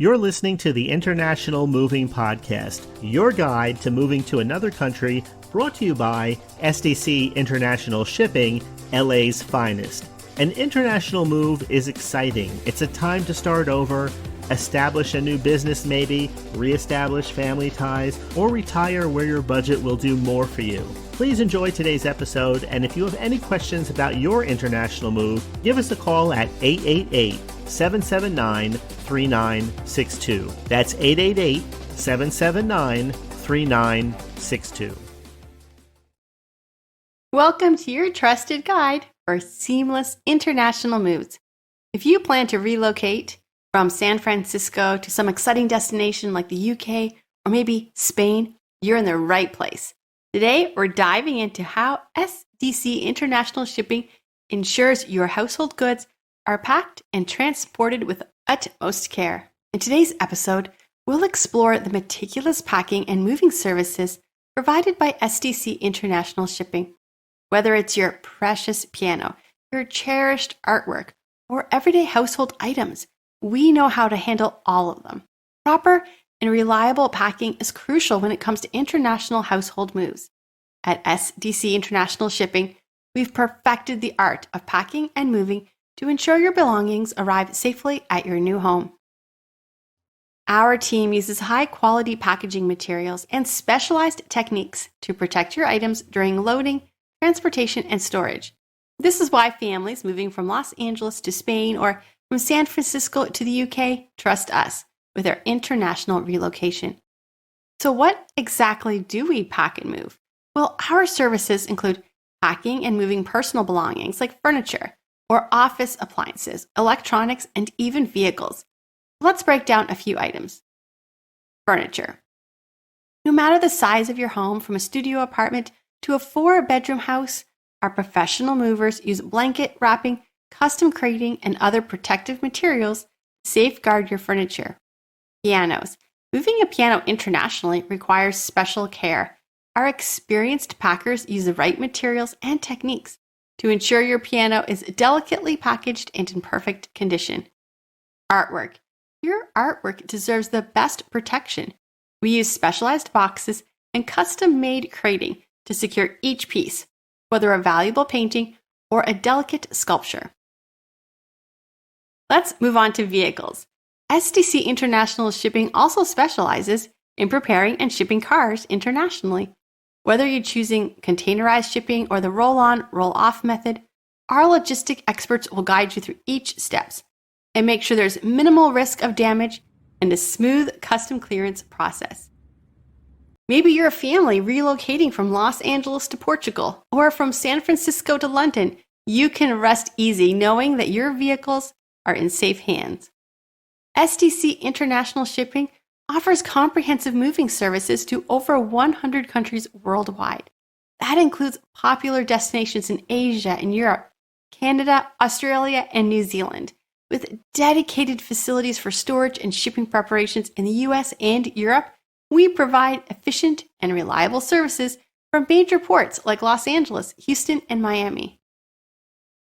You're listening to the International Moving Podcast, your guide to moving to another country, brought to you by SDC International Shipping, LA's finest. An international move is exciting. It's a time to start over, establish a new business maybe, reestablish family ties, or retire where your budget will do more for you. Please enjoy today's episode, and if you have any questions about your international move, give us a call at 888-779-3962. That's 888-779-3962. Welcome to your trusted guide for seamless international moves. If you plan to relocate from San Francisco to some exciting destination like the UK or maybe Spain, you're in the right place. Today, we're diving into how SDC International Shipping ensures your household goods are packed and transported with utmost care. In today's episode, we'll explore the meticulous packing and moving services provided by SDC International Shipping. Whether it's your precious piano, your cherished artwork, or everyday household items, we know how to handle all of them. Proper and reliable packing is crucial when it comes to international household moves. At SDC International Shipping, we've perfected the art of packing and moving to ensure your belongings arrive safely at your new home. Our team uses high-quality packaging materials and specialized techniques to protect your items during loading, transportation, and storage. This is why families moving from Los Angeles to Spain or from San Francisco to the UK trust us with our international relocation. So what exactly do we pack and move? Well, our services include packing and moving personal belongings like furniture or office appliances, electronics, and even vehicles. Let's break down a few items. Furniture. No matter the size of your home, from a studio apartment to a 4-bedroom house, our professional movers use blanket wrapping, custom crating, and other protective materials to safeguard your furniture. Pianos. Moving a piano internationally requires special care. Our experienced packers use the right materials and techniques to ensure your piano is delicately packaged and in perfect condition. Artwork. Your artwork deserves the best protection. We use specialized boxes and custom-made crating to secure each piece, whether a valuable painting or a delicate sculpture. Let's move on to vehicles. SDC International Shipping also specializes in preparing and shipping cars internationally. Whether you're choosing containerized shipping or the roll-on, roll-off method, our logistic experts will guide you through each steps and make sure there's minimal risk of damage and a smooth custom clearance process. Maybe you're a family relocating from Los Angeles to Portugal or from San Francisco to London. You can rest easy knowing that your vehicles are in safe hands. SDC International Shipping offers comprehensive moving services to over 100 countries worldwide. That includes popular destinations in Asia and Europe, Canada, Australia, and New Zealand, with dedicated facilities for storage and shipping preparations in the US and Europe. We provide efficient and reliable services from major ports like Los Angeles, Houston, and Miami.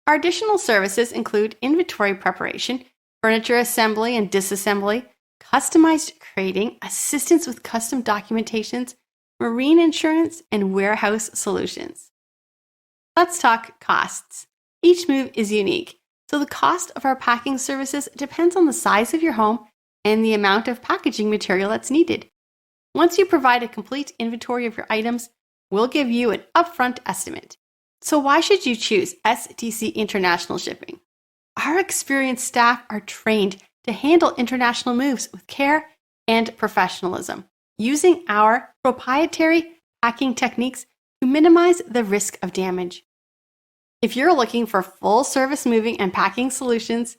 Our additional services include inventory preparation, furniture assembly and disassembly, customized crating, assistance with custom documentations, marine insurance, and warehouse solutions. Let's talk costs. Each move is unique, so the cost of our packing services depends on the size of your home and the amount of packaging material that's needed. Once you provide a complete inventory of your items, we'll give you an upfront estimate. So why should you choose SDC International Shipping? Our experienced staff are trained to handle international moves with care and professionalism, using our proprietary packing techniques to minimize the risk of damage. If you're looking for full-service moving and packing solutions,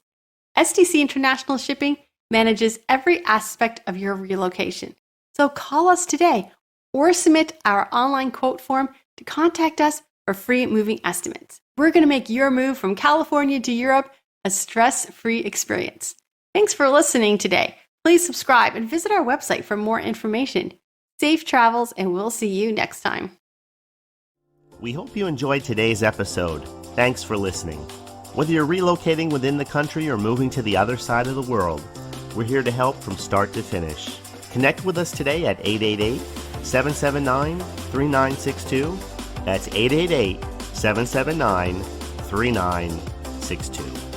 SDC International Shipping manages every aspect of your relocation. So call us today or submit our online quote form to contact us for free moving estimates. We're going to make your move from California to Europe a stress-free experience. Thanks for listening today. Please subscribe and visit our website for more information. Safe travels, and we'll see you next time. We hope you enjoyed today's episode. Thanks for listening. Whether you're relocating within the country or moving to the other side of the world, We're here to help from start to finish. Connect with us today at 888-779-3962. That's 888-779-3962.